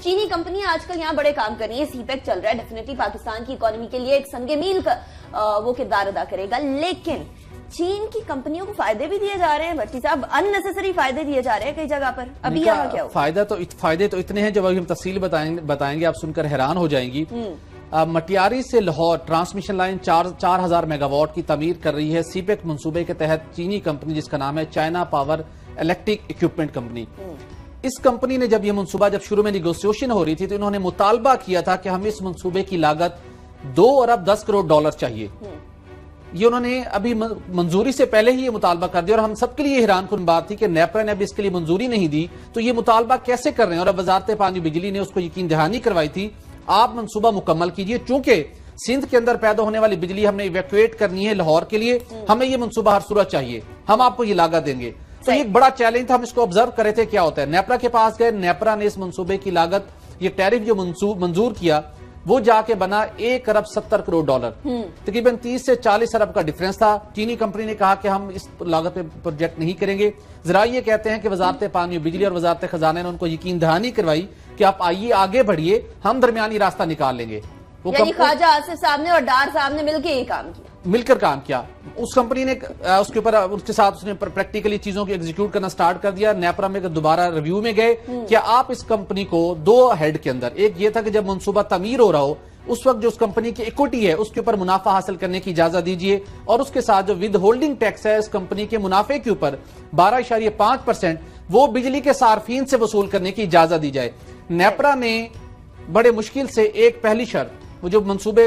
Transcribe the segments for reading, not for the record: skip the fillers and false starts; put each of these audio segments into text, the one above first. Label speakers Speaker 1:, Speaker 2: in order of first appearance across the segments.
Speaker 1: چینی کمپنیاں آج کل یہاں بڑے کام کر رہی ہیں, سی پیک چل رہا ہے, ڈیفینیٹلی پاکستان کی اکانومی کے لیے ایک سنگ میل کا وہ کردار ادا کرے گا, لیکن چین کی کمپنیوں کو فائدے بھی دیے جا رہے ہیں بھٹی صاحب, ان نیسیسری فائدے دیے جا رہے ہیں کئی جگہ پر. ابھی یہاں کیا ہو
Speaker 2: فائدے تو اتنے ہیں جب ہم تفصیل بتائیں گے آپ سن کر حیران ہو جائیں گی. مٹیاری سے Lahore transmission line 4000 mega what کی تعمیر کر رہی ہے سی پیک منصوبے کے تحت چینی کمپنی جس کا نام ہے China power electric equipment company. اس کمپنی نے جب یہ منصوبہ شروع میں نیگوسیشن ہو رہی تھی تو انہوں نے مطالبہ کیا تھا کہ ہمیں اس منصوبے کی لاگت 2 ارب 10 کروڑ ڈالر چاہیے. یہ انہوں نے ابھی منظوری سے پہلے ہی یہ مطالبہ کر دیا, اور ہم سب کے لیے حیران کن بات تھی کہ نیپرا نے ابھی اس کے لیے منظوری نہیں دی تو یہ مطالبہ کیسے کر رہے ہیں. اور اب وزارت پانی بجلی نے اس کو یقین دہانی کروائی تھی, آپ منصوبہ مکمل کیجئے, چونکہ سندھ کے اندر پیدا ہونے والی بجلی ہم نے ایویکویٹ کرنی ہے لاہور کے لیے, ہمیں یہ منصوبہ ہر صورت چاہیے, ہم آپ کو یہ لاگت دیں گے. تو یہ ایک بڑا چیلنج تھا, ہم اس کو آبزرو کر رہے تھے کیا ہوتا ہے. نیپرا کے پاس گئے, نیپرا نے اس منصوبے کی لاگت, یہ ٹیرف جو منظور کیا وہ جا کے بنا 1 ارب 70 کروڑ ڈالر, تقریباً 30 سے 40 ارب کا ڈیفرنس تھا. چینی کمپنی نے کہا کہ ہم اس لاگت پہ پروجیکٹ نہیں کریں گے. ذرا یہ کہتے ہیں کہ وزارت پانی بجلی اور وزارت خزانہ نے ان کو یقین دہانی کروائی کہ آپ آئیے آگے بڑھیے, ہم درمیانی راستہ نکال لیں گے.
Speaker 1: یعنی خواجہ آصف صاحب نے اور ڈار صاحب نے مل کے یہ کام کیا,
Speaker 2: مل کر کام کیا. اس کمپنی نے اس کے اوپر اس کے ساتھ اس نے پریکٹیکلی چیزوں کو ایگزیکیوٹ کرنا سٹارٹ کر دیا. نیپرا میں دوبارہ ریویو میں گئے کہ آپ اس کمپنی کو 2 ہیڈ کے اندر, ایک یہ تھا کہ جب منصوبہ تعمیر ہو رہا ہو اس وقت جو اس کمپنی کی ایکوٹی ہے اس کے اوپر منافع حاصل کرنے کی اجازت دیجیے, اور اس کے ساتھ جو ود ہولڈنگ ٹیکس ہے اس کمپنی کے منافع کے اوپر 12.5% وہ بجلی کے صارفین سے وصول کرنے کی اجازت دی جائے. نیپرا نے بڑے مشکل سے ایک پہلی شرط, وہ جو منصوبے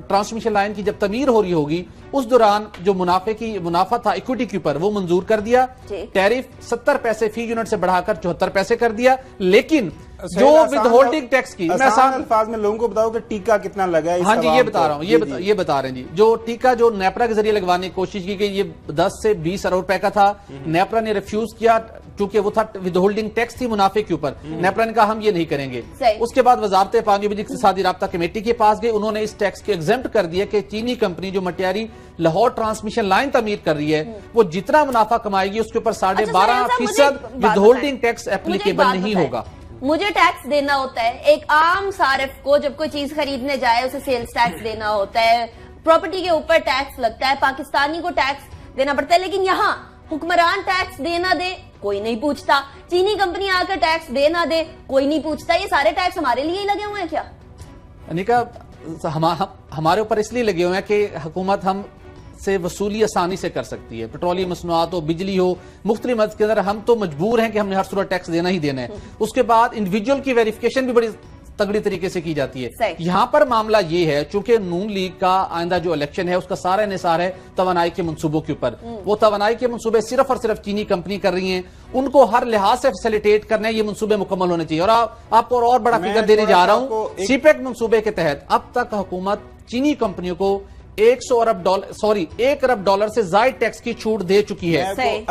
Speaker 2: ٹرانسمیشن لائن کی جب تعمیر ہو رہی ہوگی اس دوران جو منافع تھا ایکوٹی کے اوپر وہ منظور کر دیا. ٹیرف 70 پیسے فی یونٹ سے بڑھا کر 74 پیسے کر دیا. لیکن جو ود ہولڈنگ ٹیکس کی, میں آسان
Speaker 3: الفاظ میں لوگوں کو بتاؤ کہ ٹیکا کتنا لگا ہے.
Speaker 2: ہاں جی یہ بتا رہا ہوں, یہ بتا رہے ہیں جی. جو ٹیکا جو نیپرا کے ذریعے لگوانے کی کوشش کی گئی یہ 10 سے 20 ارب روپے کا تھا. نیپرا نے ریفیوز کیا چونکہ وہ تھا ود ہولڈنگ ٹیکس تھی منافع کے اوپر. نیپرا نے کہا ہم یہ نہیں کریں گے. اس کے بعد وزارت پانی بجلی اقتصادی رابطہ کمیٹی کے پاس گئے, انہوں نے اس ٹیکس کو ایگزمپٹ کر دیا کہ چینی کمپنی جو مٹیاری لاہور ٹرانسمیشن لائن تعمیر کر رہی ہے وہ جتنا منافع کمائے گی اس کے اوپر 12.5% ود ہولڈنگ ٹیکس اپلیکیبل نہیں ہوگا.
Speaker 1: مجھے ٹیکس دینا ہوتا ہے, ایک عام صارف کو جب کوئی چیز خریدنے جائے اسے سیلز ٹیکس دینا ہوتا ہے, پراپرٹی کے اوپر ٹیکس لگتا ہے, پاکستانی کو ٹیکس دینا پڑتا ہے, لیکن یہاں حکمران ٹیکس دینا دے کوئی نہیں پوچھتا, چینی کمپنی آ کر ٹیکس دینا دے کوئی نہیں پوچھتا. یہ سارے ٹیکس ہمارے لیے ہی لگے ہوئے ہیں کیا؟
Speaker 2: انیکا ہمارے اوپر اس لیے لگے ہوئے ہیں کہ حکومت ہم سے وصولی آسانی سے کر سکتی ہے. پیٹرولیم مصنوعات ہو, بجلی ہو, مختلف مد کے اندر ہم تو مجبور ہیں کہ ہم نے ہر صورت ٹیکس دینا ہی دینا ہے. اس کے بعد انڈیویجول کی ویریفیکیشن بھی بڑی تگڑی طریقے سے کی جاتی ہے. یہاں پر معاملہ یہ ہے چونکہ نون لیگ کا آئندہ جو الیکشن ہے اس کا سارا انحصار ہے توانائی کے منصوبوں کے اوپر. وہ توانائی کے منصوبے صرف اور صرف چینی کمپنی کر رہی ہیں, ان کو ہر لحاظ سے فیسیلیٹیٹ کرنا ہے, یہ منصوبے مکمل ہونے چاہیے. اور آپ کو اور بڑا فگر دینے جا رہا ہوں, سی پیک منصوبے کے تحت اب تک حکومت چینی کمپنیوں کو 1 ارب ڈالر سے زائد ٹیکس کی چھوٹ دے چکی ہے.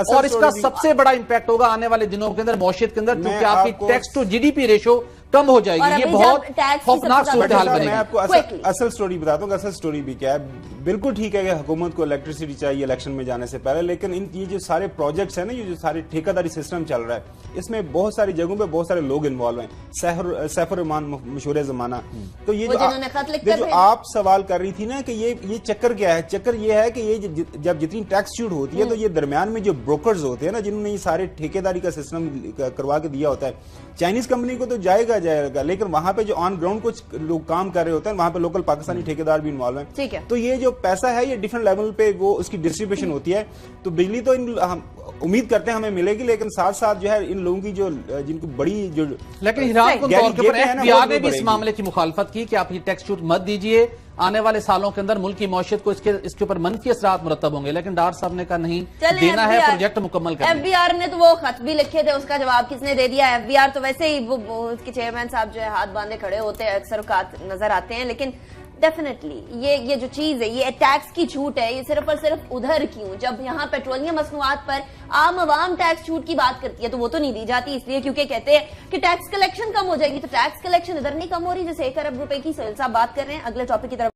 Speaker 2: اور اس کا سب سے بڑا امپیکٹ ہوگا آنے والے دنوں کے اندر معیشت کے اندر, کیونکہ آپ کی tax to G D P ratio کم ہو جائے گی. یہ بہت خوفناک صورتحال بنے گی.
Speaker 3: میں آپ کو اصل سٹوری بتاتا ہوں. اصل سٹوری بھی کیا ہے. بالکل ٹھیک ہے کہ حکومت کو الیکٹریسٹی چاہیے الیکشن میں جانے سے پہلے, لیکن یہ جو سارے پروجیکٹس ہیں نا, یہ جو سارے ٹھیکہ داری سسٹم چل رہا ہے اس میں بہت ساری جگہوں پہ بہت سارے لوگ انوالو ہیں. سیف الرحمان مشہور زمانہ, تو یہ جو آپ سوال کر رہی تھی نا کہ یہ چکر کیا ہے, چکر یہ ہے کہ یہ جب جتنی ٹیکس چھوٹ ہوتی ہے تو یہ درمیان میں جو بروکرز ہوتے ہیں نا جنہوں نے یہ سارے ٹھیکے داری کا سسٹم کروا کے دیا ہوتا ہے, چائنیز کمپنی کو تو جائے گا, لیکن وہاں پہ جو آن گراؤنڈ کچھ لوگ کام کر رہے ہوتے ہیں وہاں پہ لوکل پاکستانی ٹھیکیدار بھی انوالو ہیں. تو یہ جو پیسہ ہے یہ ڈیفرنٹ لیول پہ وہ اس کی ڈسٹریبیوشن ہوتی ہے. تو بجلی تو امید کرتے ہیں ہمیں ملے گی, لیکن ساتھ ساتھ جو ہے ان لوگوں کی جو جن کو بڑی جو,
Speaker 2: لیکن حیران کن طور کے اوپر ایف بی آر نے بھی اس معاملے کی مخالفت کی کہ آپ یہ ٹیکس چھوٹ مت دیجئے, آنے والے سالوں کے اندر ملک کی معیشت کو اس کے اوپر منفی اثرات مرتب ہوں گے. لیکن ڈار صاحب نے کہا نہیں دینا ہے, پروجیکٹ مکمل کرنا ہے.
Speaker 1: ایف بی آر نے تو وہ خط بھی لکھے تھے, اس کا جواب کس نے دے دیا؟ ایف بی آر تو ویسے ہی وہ اس کے چیئرمین صاحب جو ہے ہاتھ باندھے کھڑے ہوتے ہیں, اکثر اوقات نظر آتے ہیں. لیکن ڈیفینیٹلی یہ جو چیز ہے, یہ ٹیکس کی چھوٹ ہے, یہ صرف اور صرف ادھر کیوں, جب یہاں پیٹرولیم مصنوعات پر عام عوام ٹیکس چھوٹ کی بات کرتی ہے تو وہ تو نہیں دی جاتی, اس لیے کیونکہ کہتے ہیں کہ ٹیکس کلیکشن کم ہو جائے گی. تو ٹیکس کلیکشن ادھر نہیں کم ہو رہی جیسے 1 ارب روپے کی صاحب بات کر رہے ہیں. اگلے ٹاپک کی طرف